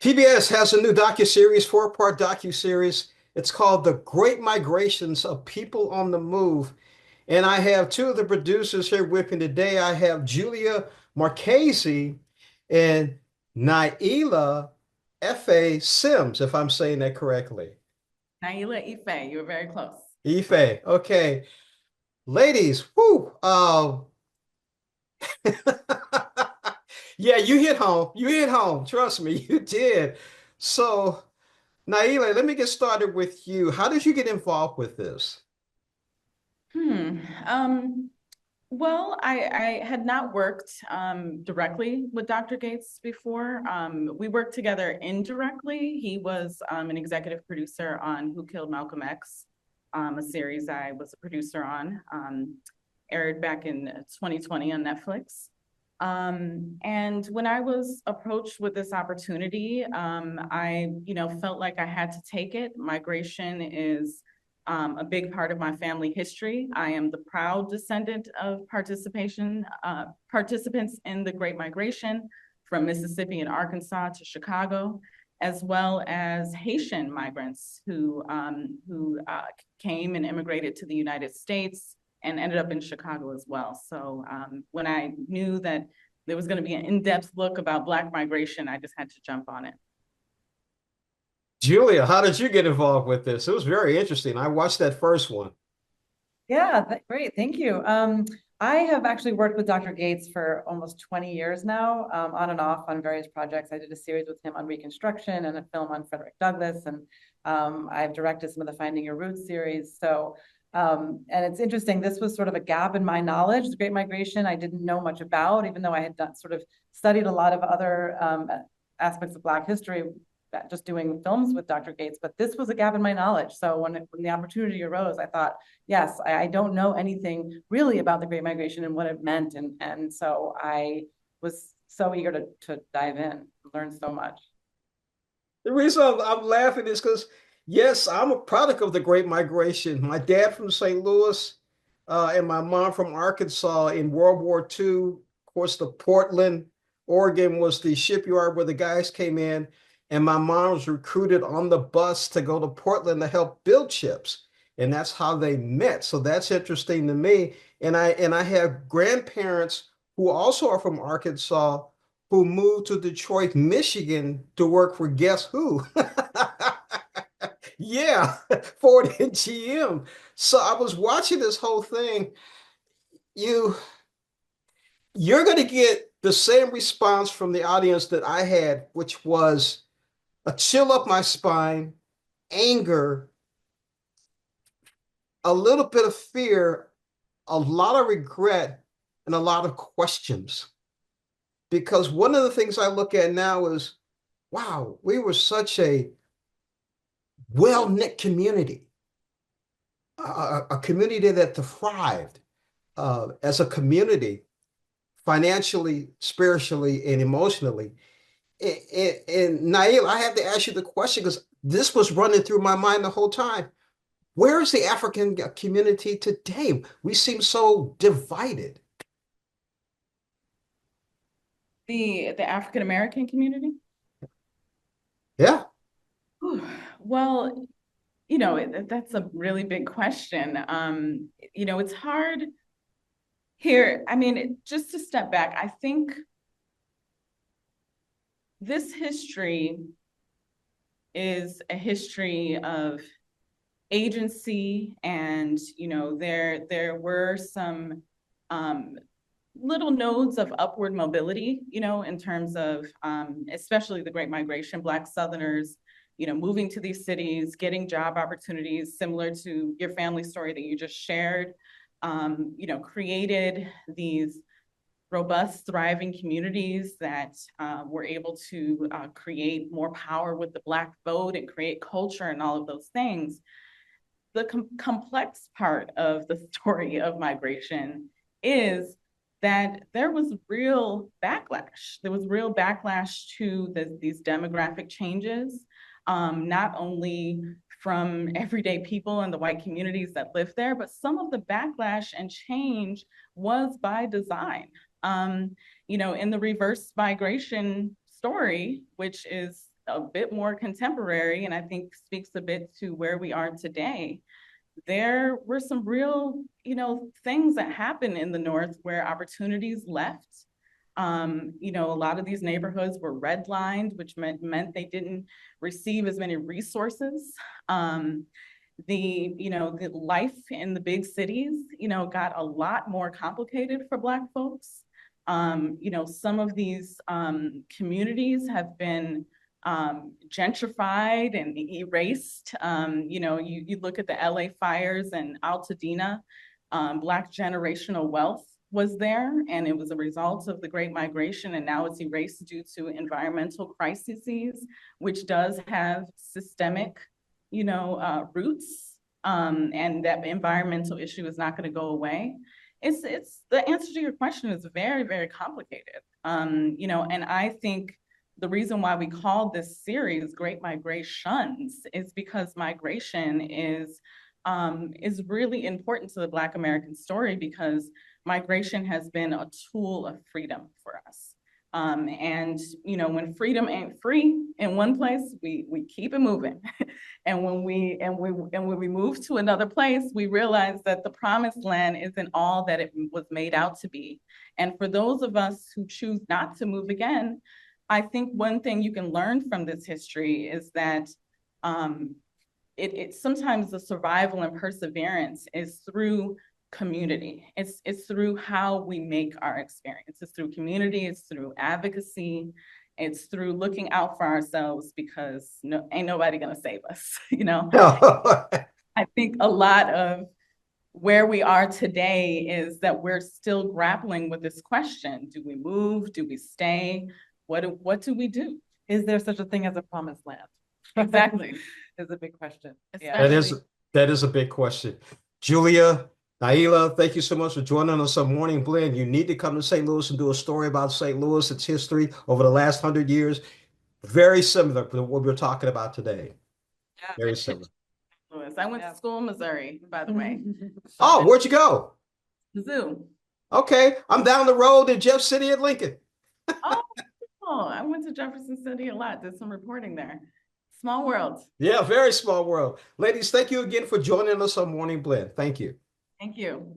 PBS has a new docuseries, four-part docuseries. It's called The Great Migrations of People on the Move. And I have two of the producers here with me today. I have Julia Marchesi and Nailah F.A. Sims, if I'm saying that correctly. Nailah Ife, you were very close. Ife. Okay. Ladies, whoo. Yeah, you hit home. You hit home. Trust me, you did. So, Naila, let me get started with you. How did you get involved with this? Hmm. Um, I had not worked directly with Dr. Gates before. We worked together indirectly. He was an executive producer on Who Killed Malcolm X, a series I was a producer on, aired back in 2020 on Netflix. And when I was approached with this opportunity, I felt like I had to take it. Migration is a big part of my family history. I am the proud descendant of participants in the Great Migration from Mississippi and Arkansas to Chicago, as well as Haitian migrants who came and immigrated to the United States and ended up in Chicago as well. So when I knew that there was going to be an in-depth look about Black migration, I just had to jump on it. Julia, how did you get involved with this? It was very interesting. I watched that first one. Yeah, great. Thank you. I have actually worked with Dr. Gates for almost 20 years now, on and off on various projects. I did a series with him on Reconstruction and a film on Frederick Douglass, and I've directed some of the Finding Your Roots series. And it's interesting, this was sort of a gap in my knowledge. The Great Migration, I didn't know much about, even though I had sort of studied a lot of other aspects of Black history just doing films with Dr. Gates, but this was a gap in my knowledge. So when the opportunity arose, I thought, yes, I don't know anything really about the Great Migration and what it meant. And so I was so eager to dive in, learn so much. The reason I'm laughing is because, yes, I'm a product of the Great Migration. My dad from St. Louis, and my mom from Arkansas in World War II. Of course, the Portland, Oregon was the shipyard where the guys came in, and my mom was recruited on the bus to go to Portland to help build ships. And that's how they met. So that's interesting to me. And I have grandparents who also are from Arkansas who moved to Detroit, Michigan to work for guess who? Yeah, Ford and GM. So I was watching this whole thing. You you're going to get the same response from the audience that I had, which was a chill up my spine, anger, a little bit of fear, a lot of regret, and a lot of questions. Because one of the things I look at now is, wow, we were such a well-knit community, a community that thrived as a community, financially, spiritually, and emotionally. And Nail, I have to ask you the question because this was running through my mind the whole time. Where is the African community today? We seem so divided. The African American community? Yeah. Well, that's a really big question. It's hard here. I mean, just to step back, I think this history is a history of agency, and there were some little nodes of upward mobility, in terms of especially the Great Migration, Black Southerners, moving to these cities, getting job opportunities similar to your family story that you just shared, created these robust, thriving communities that were able to create more power with the Black vote and create culture and all of those things. The complex part of the story of migration is that there was real backlash. There was real backlash to these demographic changes, not only from everyday people and the white communities that live there, but some of the backlash and change was by design. In the reverse migration story, which is a bit more contemporary, and I think speaks a bit to where we are today, there were some real, things that happened in the North where opportunities left. A lot of these neighborhoods were redlined, which meant they didn't receive as many resources. The life in the big cities, got a lot more complicated for Black folks. Some of these communities have been gentrified and erased. You look at the LA fires and Altadena, Black generational wealth was there, and it was a result of the Great Migration, and now it's erased due to environmental crises, which does have systemic, roots, and that environmental issue is not going to go away. It's the answer to your question is very, very complicated. And I think the reason why we called this series Great Migrations is because migration is really important to the Black American story, because migration has been a tool of freedom for us. When freedom ain't free in one place, we keep it moving. And when we move to another place, we realize that the promised land isn't all that it was made out to be. And for those of us who choose not to move again, I think one thing you can learn from this history is that sometimes the survival and perseverance is through community. It's through how we make our experience. It's through community, it's through advocacy, it's through looking out for ourselves, because ain't nobody gonna save us, I think a lot of where we are today is that we're still grappling with this question. Do we move? Do we stay? What do we do? Is there such a thing as a promised land? Exactly. Is a big question. Yeah. That is a big question. Julia, Nailah, thank you so much for joining us on Morning Blend. You need to come to St. Louis and do a story about St. Louis, its history over the last 100 years. Very similar to what we're talking about today. Yeah. Very similar. I went to school in Missouri, by the way. Oh, where'd you go? Zoo. Okay, I'm down the road in Jeff City at Lincoln. I went to Jefferson City a lot, did some reporting there. Small world. Yeah, very small world. Ladies, thank you again for joining us on Morning Blend. Thank you. Thank you.